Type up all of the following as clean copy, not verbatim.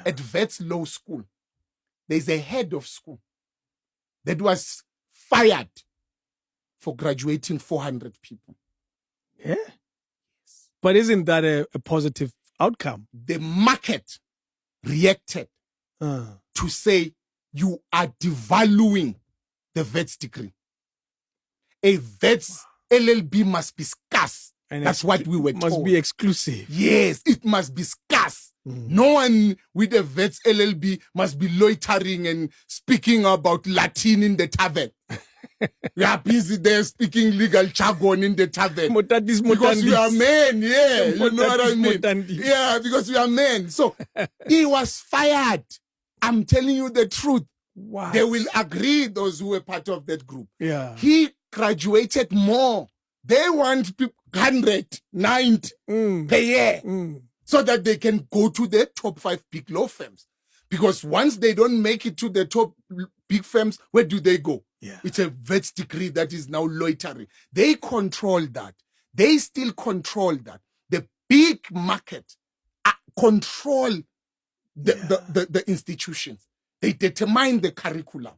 At Vets Law School, there's a head of school that was fired for graduating 400 people. Yeah. But isn't that a positive outcome? The market reacted to say you are devaluing the vets degree. A vets LLB must be scarce. And that's what we were told. Must be exclusive. Yes, it must be scarce. No one with a vets LLB must be loitering and speaking about Latin in the tavern. We are busy there speaking legal jargon in the tavern. Because we are men, yeah. You know what I mean? Yeah, because we are men. So he was fired. I'm telling you the truth. Wow. They will agree, those who were part of that group. Yeah. He graduated more. They want 190 per year so that they can go to the top 5 big law firms. Because once they don't make it to the top big firms, where do they go? Yeah. It's a vet's degree that is now loitering. They control that. They still control that. The big market control the institutions. They determine the curriculum.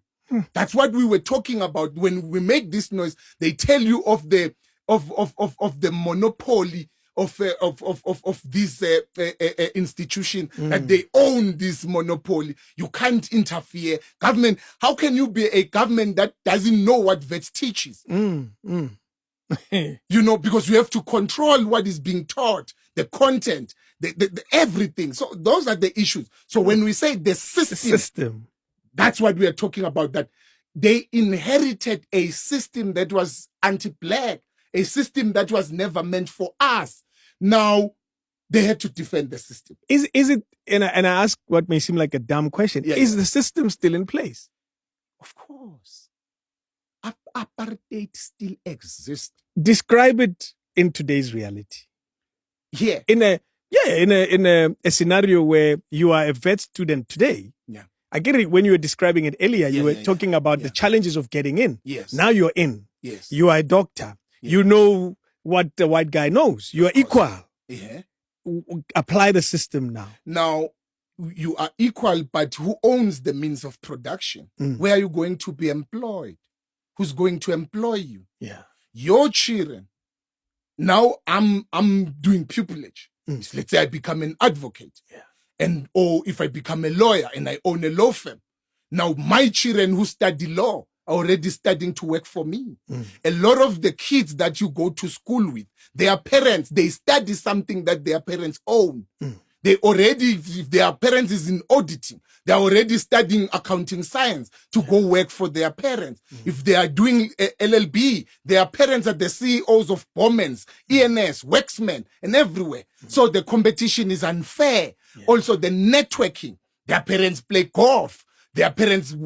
That's what we were talking about when we make this noise. They tell you of the monopoly of this institution, that they own this monopoly. You can't interfere. Government, how can you be a government that doesn't know what vets teaches? You know, because you have to control what is being taught, the content, the everything. So those are the issues. So when we say the system, that's what we are talking about, that they inherited a system that was anti-black, a system that was never meant for us. Now, they had to defend the system. Is it, and I ask what may seem like a dumb question, is the system still in place? Of course. Apartheid still exists. Describe it in today's reality. Yeah. In a scenario where you are a vet student today. Yeah. I get it. When you were describing it earlier, you were talking about the challenges of getting in. Yes. Now you're in. Yes. You are a doctor. Yes. You know what the white guy knows. You are equal. Yeah. Apply the system now. Now, you are equal, but who owns the means of production? Where are you going to be employed? Who's going to employ you? Yeah. Your children. Now I'm doing pupillage. Let's say I become an advocate. Yeah. Or if I become a lawyer and I own a law firm. Now my children who study law are already studying to work for me. A lot of the kids that you go to school with, their parents, they study something that their parents own. They already, if their parents is in auditing, they're already studying accounting science to go work for their parents. If they are doing LLB, their parents are the CEOs of Bowmans, ENS, Wexman, and everywhere. So the competition is unfair. Also the networking. Their parents play golf. Their parents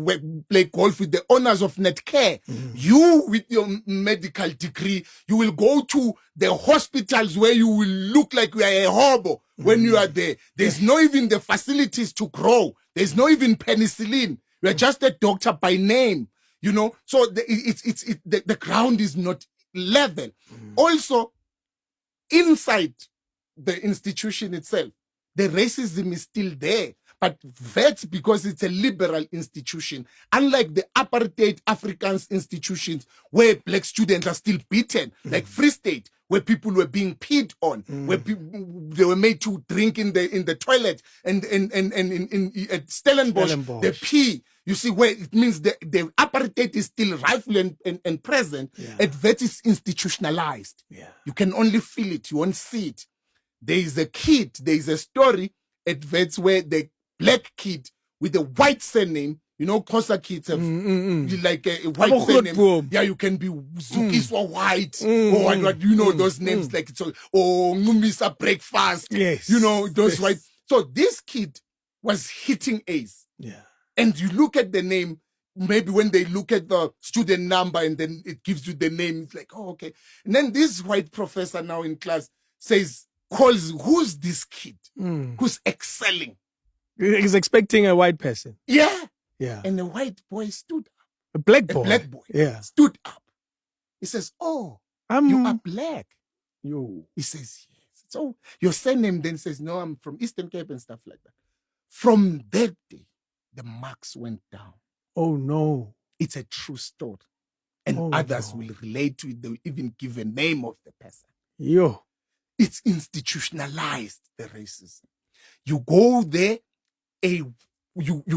play golf with the owners of Netcare. You, with your medical degree, you will go to the hospitals where you will look like you are a hobo when you are there. There's not even the facilities to grow. There's not even penicillin. You are just a doctor by name, you know. So the ground is not level. Also, inside the institution itself, the racism is still there. But vets, because it's a liberal institution, unlike the apartheid Afrikaans institutions where black students are still beaten, like Free State, where people were being peed on, where they were made to drink in the toilet, and at Stellenbosch, the pee. You see, where it means the apartheid is still rife and present. At vets is institutionalized. You can only feel it, you won't see it. There is a kid, there is a story at vets where the black kid with a white surname, you know, Xhosa kids have like a white surname. Yeah, you can be Zukiswa White or what you know, those names like it's or Ngumisa Breakfast. Yes. You know, those white. So this kid was hitting A's. Yeah. And you look at the name, maybe when they look at the student number and then it gives you the name, it's like, oh, okay. And then this white professor now in class calls, who's this kid who's excelling? He's expecting a white person. Yeah. Yeah. And the white boy stood up. A black boy? A black boy. Yeah. Stood up. He says, oh, you are black. You. He says, yes. So your surname then says, no, I'm from Eastern Cape and stuff like that. From that day, the marks went down. Oh no. It's a true story. And Oh, others no. will relate to it. They will even give a name of the person. Yo. It's institutionalized, the racism. You go there, you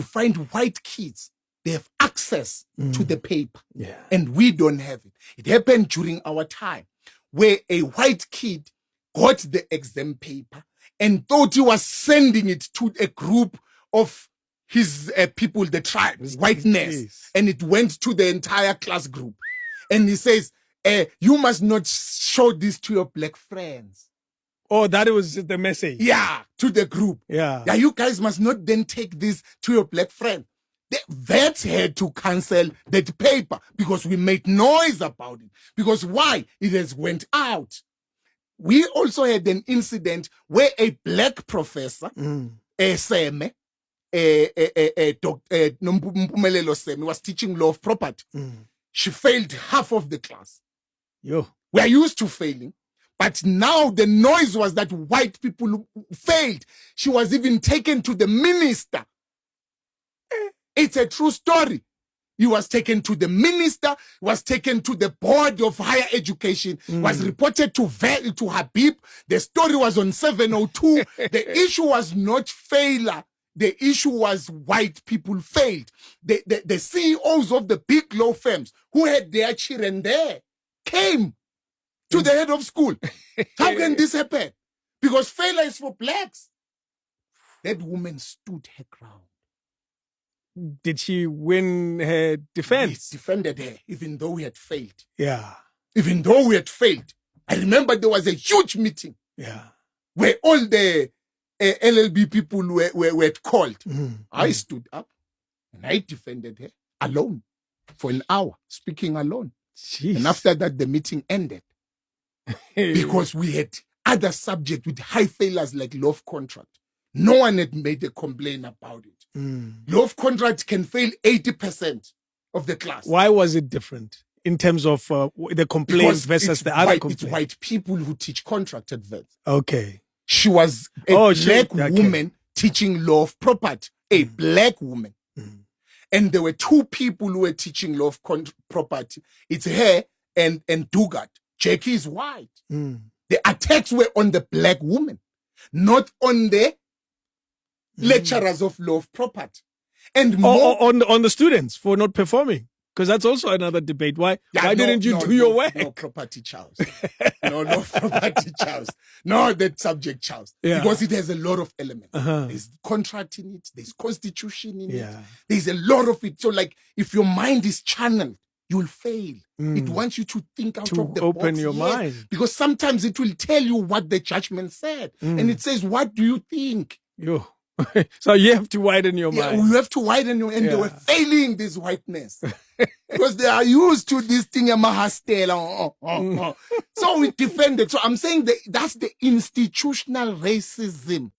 find white kids. They have access to the paper. Yeah. And we don't have it. It happened during our time where a white kid got the exam paper and thought he was sending it to a group of his people, the tribes, whiteness. Yes. And it went to the entire class group. And he says, you must not show this to your black friends. Oh, that was just the message. Yeah, to the group. Yeah. Yeah, you guys must not then take this to your black friend. The vets had to cancel that paper because we made noise about it. Because why? It has went out. We also had an incident where a black professor, Seme, Mpumelelo Seme, was teaching law of property. She failed half of the class. Yo. We are used to failing. But now the noise was that white people failed. She was even taken to the minister. It's a true story. He was taken to the minister, was taken to the board of higher education, was reported to Habib. The story was on 702. The issue was not failure. The issue was white people failed. The CEOs of the big law firms who had their children there came to the head of school. How can this happen? Because failure is for blacks. That woman stood her ground. Did she win her defense? We defended her, even though we had failed. Yeah. Even though we had failed. I remember there was a huge meeting Yeah. where all the LLB people were called. I stood up and I defended her alone for an hour, speaking alone. Jeez. And after that, the meeting ended. Because we had other subjects with high failures like law of contract. No one had made a complaint about it. Law of contract can fail 80% of the class. Why was it different in terms of the complaints versus the other complaints? It's white people who teach contract at Wits. Okay. She was a black woman teaching law of property, a black woman. And there were two people who were teaching law of property. It's her and Dugat. Jackie is white. The attacks were on the black woman, not on the lecturers of law of property. And more on the students for not performing. Because that's also another debate. Why didn't you do your work? No property chows. No property chows. No that subject chows. Yeah. Because it has a lot of elements. There's contract in it. There's constitution in it. There's a lot of it. So like if your mind is channeled, you'll fail. It wants you to think out of the box. To open your mind. Because sometimes it will tell you what the judgment said. And it says, what do you think? Yo. So you have to widen your mind. You have to widen your mind. And they were failing this whiteness. Because they are used to this thing, So we defended. So I'm saying that's the institutional racism